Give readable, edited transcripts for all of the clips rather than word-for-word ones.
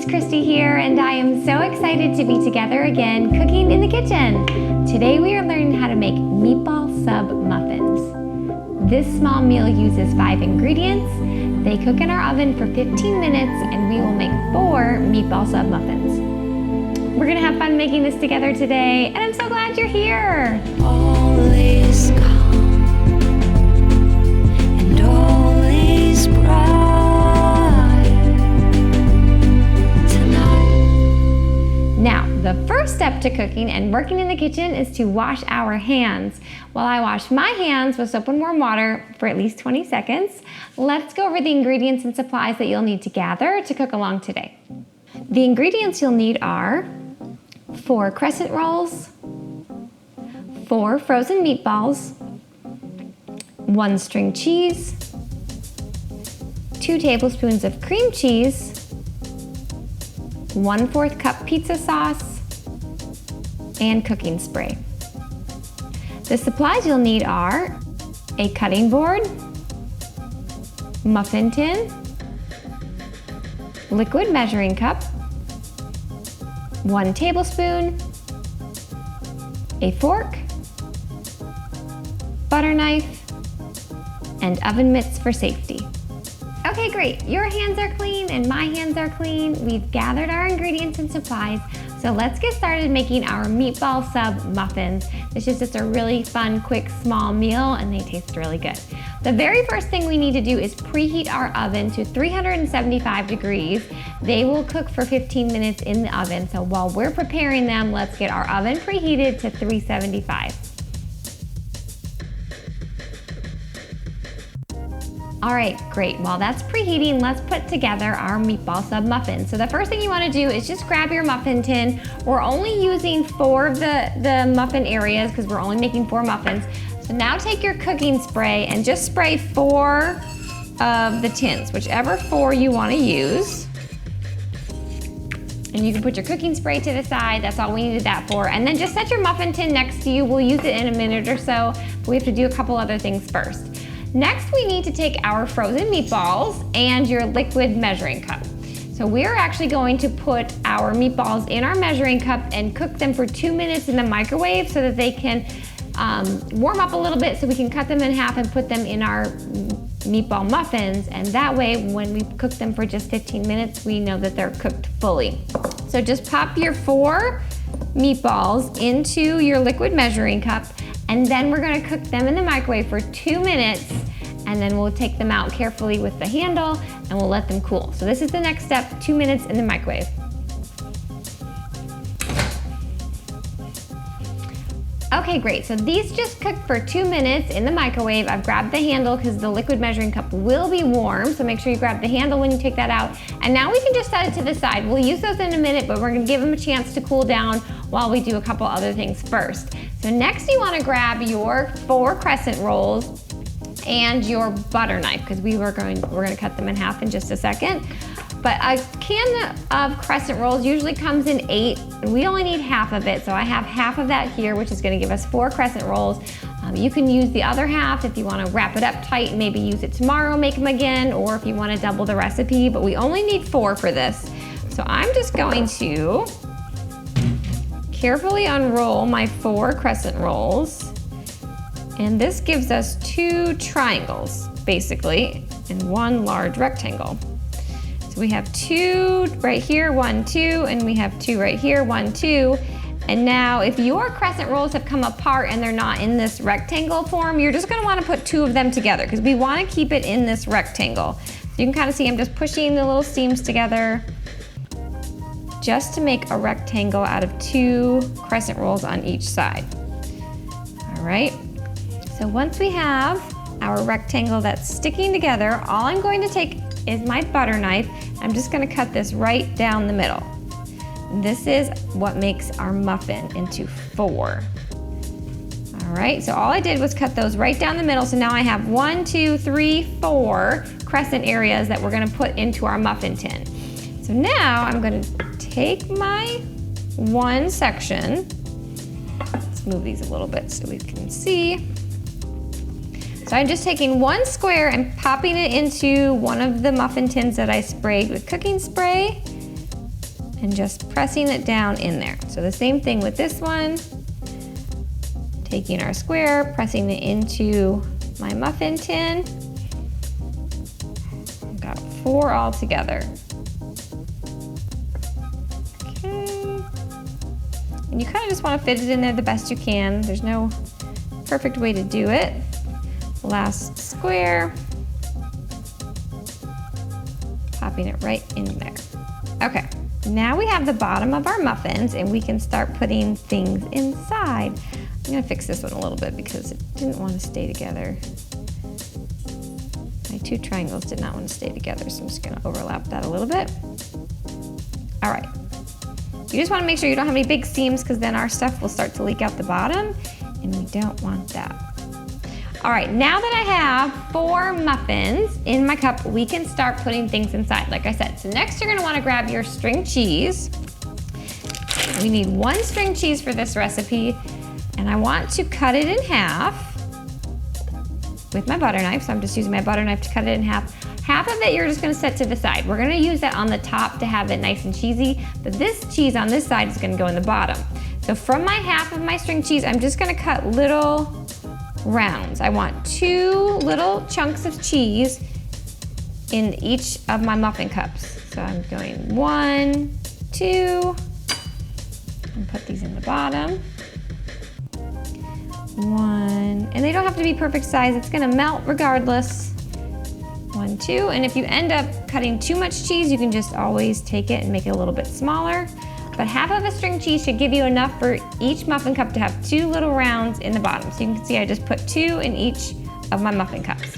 it's Kristi here, and I am so excited to be together again cooking in the kitchen. Today we are learning how to make Meatball Sub Muffins. This small meal uses 5 ingredients. They cook in our oven for 15 minutes, and we will make 4 Meatball Sub Muffins. We're gonna have fun making this together today, and I'm so glad you're here. All is calm and all is bright tonight. Now, the first step to cooking and working in the kitchen is to wash our hands. While I wash my hands with soap and warm water for at least 20 seconds, let's go over the ingredients and supplies that you'll need to gather to cook along today. The ingredients you'll need are 4 Crescent Rolls, 4 frozen meatballs, 1 string cheese, 2 tablespoons of cream cheese, 1/4 cup pizza sauce, and cooking spray. The supplies you'll need are a cutting board, muffin tin, liquid measuring cup, 1 tablespoon, a fork, butter knife, and oven mitts for safety. Okay, great. Your hands are clean and my hands are clean. We've gathered our ingredients and supplies, so let's get started making our Meatball Sub Muffins. This is just a really fun, quick, small meal, and they taste really good. The very first thing we need to do is preheat our oven to 375 degrees. They will cook for 15 minutes in the oven, so while we're preparing them, let's get our oven preheated to 375. All right, great. While that's preheating, let's put together our Meatball Sub Muffins. So the first thing you wanna do is just grab your muffin tin. We're only using 4 of the muffin areas because we're only making 4 muffins. So now take your cooking spray and just spray 4 of the tins, whichever 4 you wanna use. And you can put your cooking spray to the side. That's all we needed that for. And then just set your muffin tin next to you. We'll use it in a minute or so, but we have to do a couple other things first. Next, we need to take our frozen meatballs and your liquid measuring cup. So we're actually going to put our meatballs in our measuring cup and cook them for 2 minutes in the microwave so that they can warm up a little bit, so we can cut them in half and put them in our meatball muffins. And that way, when we cook them for just 15 minutes, we know that they're cooked fully. So just pop your 4 meatballs into your liquid measuring cup, and then we're gonna cook them in the microwave for 2 minutes, and then we'll take them out carefully with the handle and we'll let them cool. So this is the next step, 2 minutes in the microwave. Okay, great. So these just cooked for 2 minutes in the microwave. I've grabbed the handle because the liquid measuring cup will be warm, so make sure you grab the handle when you take that out. And now we can just set it to the side. We'll use those in a minute, but we're gonna give them a chance to cool down while we do a couple other things first. So next you wanna grab your 4 Crescent Rolls and your butter knife, because we're gonna cut them in half in just a second. But a can of Crescent Rolls usually comes in 8, and we only need half of it, so I have half of that here, which is gonna give us 4 Crescent Rolls. You can use the other half if you wanna wrap it up tight and maybe use it tomorrow, make them again, or if you wanna double the recipe, but we only need 4 for this. So I'm just going to carefully unroll my 4 Crescent Rolls, and this gives us 2 triangles, basically, and 1 large rectangle. So we have 2 right here, 1, 2, and we have 2 right here, 1, 2. And now if your Crescent Rolls have come apart and they're not in this rectangle form, you're just gonna wanna put 2 of them together because we wanna keep it in this rectangle. So you can kind of see I'm just pushing the little seams together just to make a rectangle out of 2 Crescent Rolls on each side. All right, so once we have our rectangle that's sticking together, all I'm going to take is my butter knife. I'm just gonna cut this right down the middle. This is what makes our muffin into 4. All right, so all I did was cut those right down the middle. So now I have 1, 2, 3, 4 crescent areas that we're gonna put into our muffin tin. So now I'm gonna take my 1 section. Let's move these a little bit so we can see. So I'm just taking 1 square and popping it into one of the muffin tins that I sprayed with cooking spray. and just pressing it down in there. So the same thing with this one. Taking our square, pressing it into my muffin tin. I've got 4 all together. Okay. And you kind of just want to fit it in there the best you can. There's no perfect way to do it. Last square. Popping it right in there. Okay, now we have the bottom of our muffins and we can start putting things inside. I'm gonna fix this one a little bit because it didn't want to stay together. My 2 triangles did not want to stay together, so I'm just gonna overlap that a little bit. All right, you just wanna make sure you don't have any big seams because then our stuff will start to leak out the bottom and we don't want that. All right, now that I have 4 muffins in my cup, we can start putting things inside, like I said. So next you're gonna wanna grab your string cheese. We need 1 string cheese for this recipe, and I want to cut it in half with my butter knife. So I'm just using my butter knife to cut it in half. Half of it you're just gonna set to the side. We're gonna use that on the top to have it nice and cheesy, but this cheese on this side is gonna go in the bottom. So from my half of my string cheese, I'm just gonna cut little rounds. I want 2 little chunks of cheese in each of my muffin cups. So I'm going 1, 2, and put these in the bottom. 1, and they don't have to be perfect size. It's gonna melt regardless. 1, 2, and if you end up cutting too much cheese, you can just always take it and make it a little bit smaller. But half of a string cheese should give you enough for each muffin cup to have 2 little rounds in the bottom. So you can see I just put 2 in each of my muffin cups.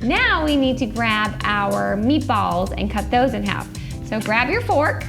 Now we need to grab our meatballs and cut those in half. So grab your fork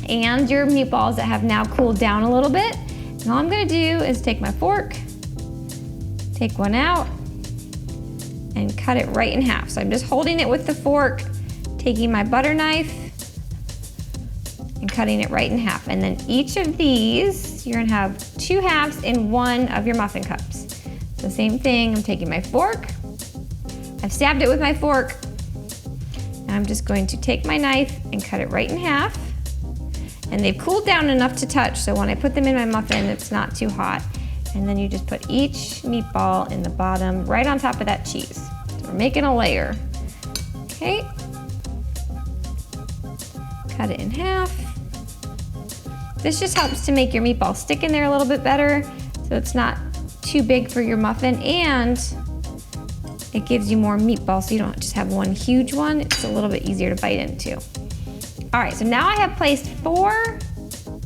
and your meatballs that have now cooled down a little bit. And all I'm gonna do is take my fork, take one out, and cut it right in half. So I'm just holding it with the fork, taking my butter knife, and cutting it right in half. And then each of these, you're gonna have 2 halves in one of your muffin cups. So same thing, I'm taking my fork, I've stabbed it with my fork, and I'm just going to take my knife and cut it right in half. And they've cooled down enough to touch, so when I put them in my muffin, it's not too hot. And then you just put each meatball in the bottom, right on top of that cheese. So we're making a layer. Okay. Cut it in half. This just helps to make your meatball stick in there a little bit better, so it's not too big for your muffin, and it gives you more meatball, so you don't just have one huge one. It's a little bit easier to bite into. All right, so now I have placed 4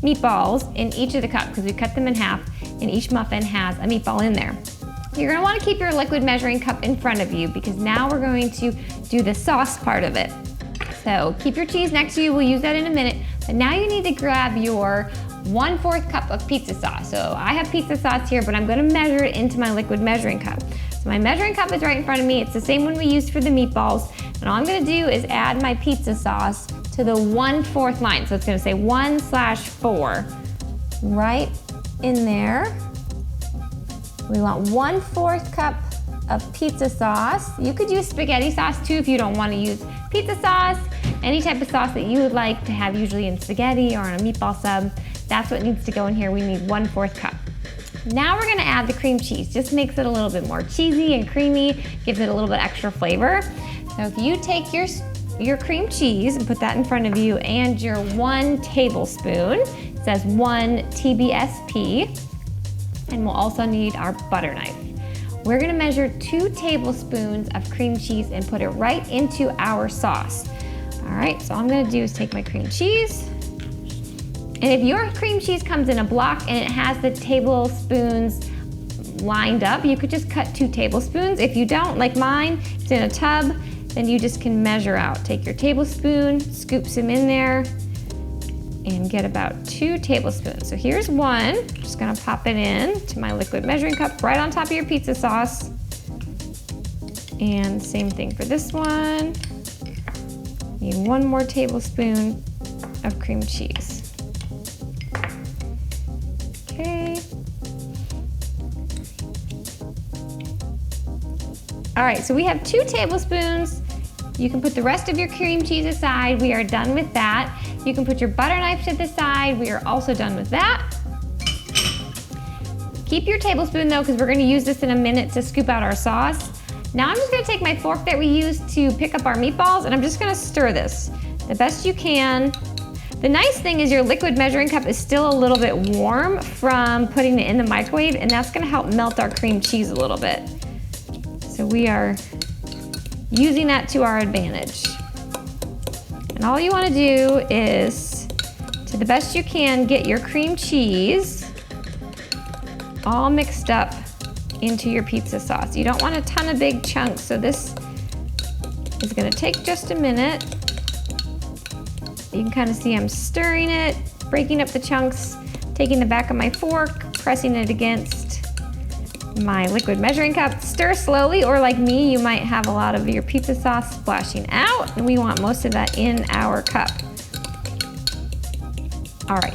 meatballs in each of the cups because we cut them in half, and each muffin has a meatball in there. You're gonna wanna keep your liquid measuring cup in front of you because now we're going to do the sauce part of it. So keep your cheese next to you, we'll use that in a minute, but now you need to grab your 1/4 cup of pizza sauce. So I have pizza sauce here, but I'm gonna measure it into my liquid measuring cup. So my measuring cup is right in front of me. It's the same one we used for the meatballs, and all I'm gonna do is add my pizza sauce to the 1/4 line. So it's gonna say 1/4 right in there. We want 1/4 cup of pizza sauce. You could use spaghetti sauce too if you don't want to use pizza sauce. Any type of sauce that you would like to have usually in spaghetti or on a meatball sub, that's what needs to go in here. We need 1/4 cup. Now we're gonna add the cream cheese. Just makes it a little bit more cheesy and creamy, gives it a little bit extra flavor. So if you take your cream cheese and put that in front of you and your 1 tablespoon, it says 1 TBSP, and we'll also need our butter knife. We're gonna measure 2 tablespoons of cream cheese and put it right into our sauce. All right, so all I'm gonna do is take my cream cheese, and if your cream cheese comes in a block and it has the tablespoons lined up, you could just cut 2 tablespoons. If you don't, like mine, it's in a tub, then you just can measure out. Take your tablespoon, scoop some in there, and get about 2 tablespoons. So here's 1, just gonna pop it in to my liquid measuring cup right on top of your pizza sauce. And same thing for this one. Need 1 more tablespoon of cream cheese. Okay. All right, so we have 2 tablespoons You can put the rest of your cream cheese aside. We are done with that. You can put your butter knife to the side. We are also done with that. Keep your tablespoon though, because we're gonna use this in a minute to scoop out our sauce. Now I'm just gonna take my fork that we used to pick up our meatballs and I'm just gonna stir this the best you can. The nice thing is your liquid measuring cup is still a little bit warm from putting it in the microwave, and that's gonna help melt our cream cheese a little bit. So we are using that to our advantage. And all you wanna do is, to the best you can, get your cream cheese all mixed up into your pizza sauce. You don't want a ton of big chunks, so this is gonna take just a minute. You can kind of see I'm stirring it, breaking up the chunks, taking the back of my fork, pressing it against my liquid measuring cup. Stir slowly, or like me, you might have a lot of your pizza sauce splashing out, and we want most of that in our cup. All right.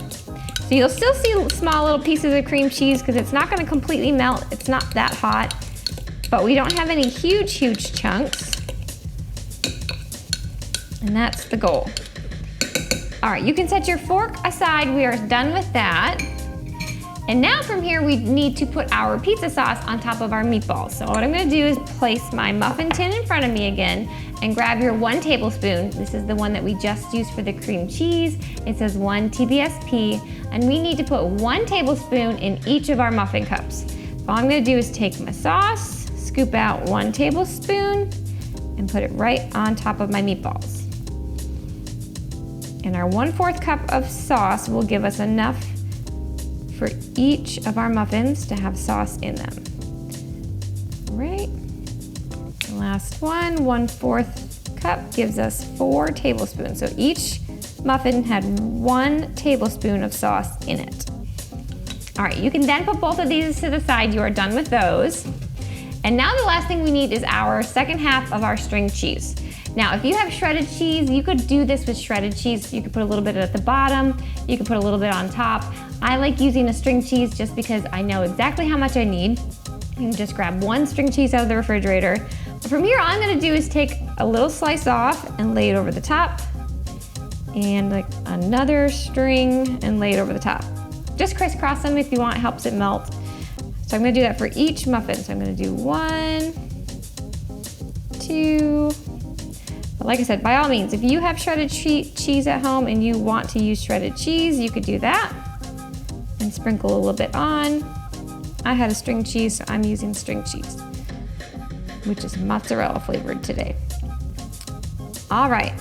So you'll still see small little pieces of cream cheese because it's not gonna completely melt. It's not that hot, but we don't have any huge chunks. And that's the goal. All right, you can set your fork aside. We are done with that. And now from here, we need to put our pizza sauce on top of our meatballs. So what I'm gonna do is place my muffin tin in front of me again and grab your 1 tablespoon. This is the one that we just used for the cream cheese. It says 1 TBSP, and we need to put 1 tablespoon in each of our muffin cups. So all I'm gonna do is take my sauce, scoop out 1 tablespoon, and put it right on top of my meatballs. And our 1/4 cup of sauce will give us enough for each of our muffins to have sauce in them. All right, the last one, 1/4 cup gives us 4 tablespoons. So each muffin had 1 tablespoon of sauce in it. All right, you can then put both of these to the side. You are done with those. And now the last thing we need is our second half of our string cheese. Now, if you have shredded cheese, you could do this with shredded cheese. You could put a little bit at the bottom, you could put a little bit on top. I like using a string cheese just because I know exactly how much I need. You can just grab 1 string cheese out of the refrigerator. But from here, all I'm gonna do is take a little slice off and lay it over the top, and like another string and lay it over the top. Just crisscross them if you want, it helps it melt. So I'm gonna do that for each muffin. So I'm gonna do 1, 2, but like I said, by all means, if you have shredded cheese at home and you want to use shredded cheese, you could do that and sprinkle a little bit on. I had a string cheese, so I'm using string cheese, which is mozzarella flavored today. All right,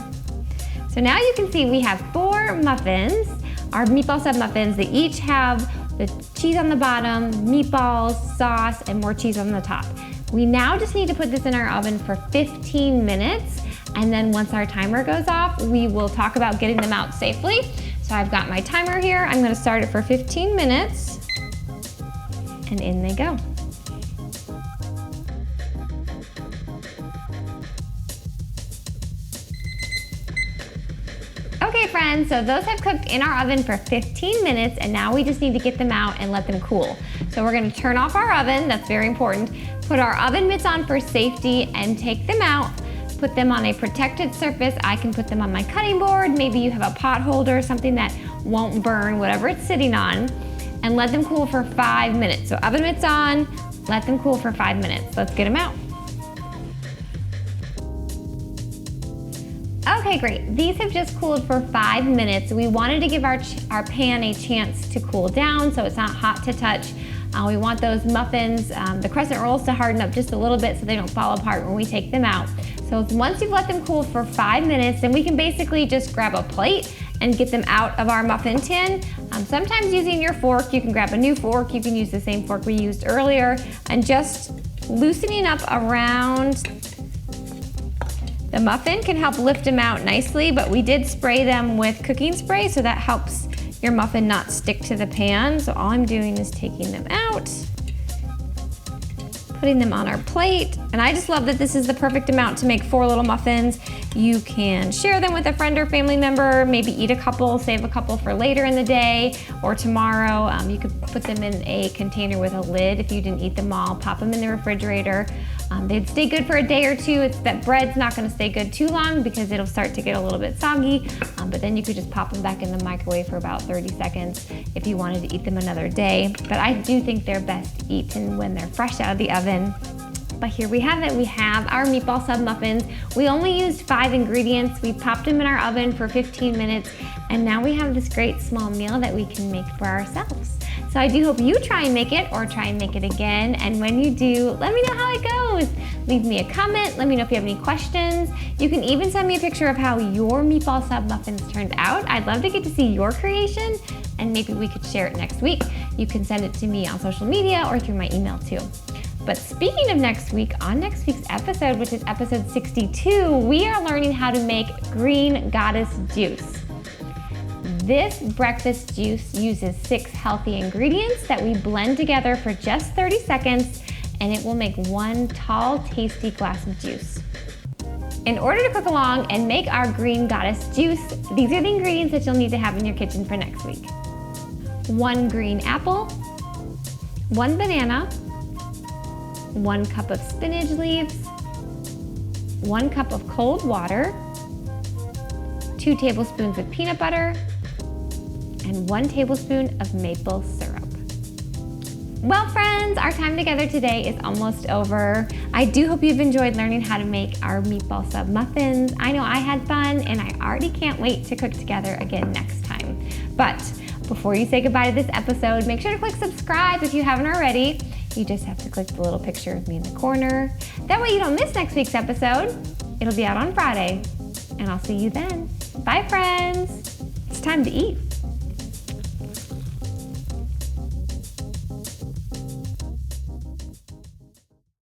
so now you can see we have 4 muffins, our Meatball Sub Muffins. They each have the cheese on the bottom, meatballs, sauce, and more cheese on the top. We now just need to put this in our oven for 15 minutes. And then once our timer goes off, we will talk about getting them out safely. So I've got my timer here. I'm gonna start it for 15 minutes. And in they go. Okay friends, so those have cooked in our oven for 15 minutes, and now we just need to get them out and let them cool. So we're gonna turn off our oven, that's very important. Put our oven mitts on for safety and take them out. Put them on a protected surface. I can put them on my cutting board. Maybe you have a pot holder, something that won't burn, whatever it's sitting on, and let them cool for 5 minutes. So oven mitts on, let them cool for 5 minutes. Let's get them out. Okay, great. These have just cooled for 5 minutes. We wanted to give our pan a chance to cool down so it's not hot to touch. We want those muffins, the crescent rolls, to harden up just a little bit so they don't fall apart when we take them out. So once you've let them cool for 5 minutes, then we can basically just grab a plate and get them out of our muffin tin. Sometimes using your fork, you can grab a new fork, you can use the same fork we used earlier, and just loosening up around the muffin can help lift them out nicely, but we did spray them with cooking spray, so that helps your muffin not stick to the pan. So all I'm doing is taking them out, putting them on our plate. And I just love that this is the perfect amount to make 4 little muffins. You can share them with a friend or family member, maybe eat a couple, save a couple for later in the day or tomorrow. You could put them in a container with a lid if you didn't eat them all, pop them in the refrigerator. They'd stay good for a day or two. It's that bread's not gonna stay good too long because it'll start to get a little bit soggy, but then you could just pop them back in the microwave for about 30 seconds if you wanted to eat them another day. But I do think they're best eaten when they're fresh out of the oven. But here we have it. We have our meatball sub muffins. We only used 5 ingredients. We popped them in our oven for 15 minutes, and now we have this great small meal that we can make for ourselves. So I do hope you try and make it, or try and make it again. And when you do, let me know how it goes. Leave me a comment. Let me know if you have any questions. You can even send me a picture of how your meatball sub muffins turned out. I'd love to get to see your creation, and maybe we could share it next week. You can send it to me on social media or through my email too. But speaking of next week, on next week's episode, which is episode 62, we are learning how to make green goddess juice. This breakfast juice uses 6 healthy ingredients that we blend together for just 30 seconds, and it will make 1 tall, tasty glass of juice. In order to cook along and make our green goddess juice, these are the ingredients that you'll need to have in your kitchen for next week. 1 green apple, 1 banana, 1 cup of spinach leaves, 1 cup of cold water, 2 tablespoons of peanut butter, and 1 tablespoon of maple syrup. Well, friends, our time together today is almost over. I do hope you've enjoyed learning how to make our meatball sub muffins. I know I had fun, and I already can't wait to cook together again next time. But before you say goodbye to this episode, make sure to click subscribe if you haven't already. You just have to click the little picture of me in the corner. That way you don't miss next week's episode. It'll be out on Friday, and I'll see you then. Bye, friends. It's time to eat.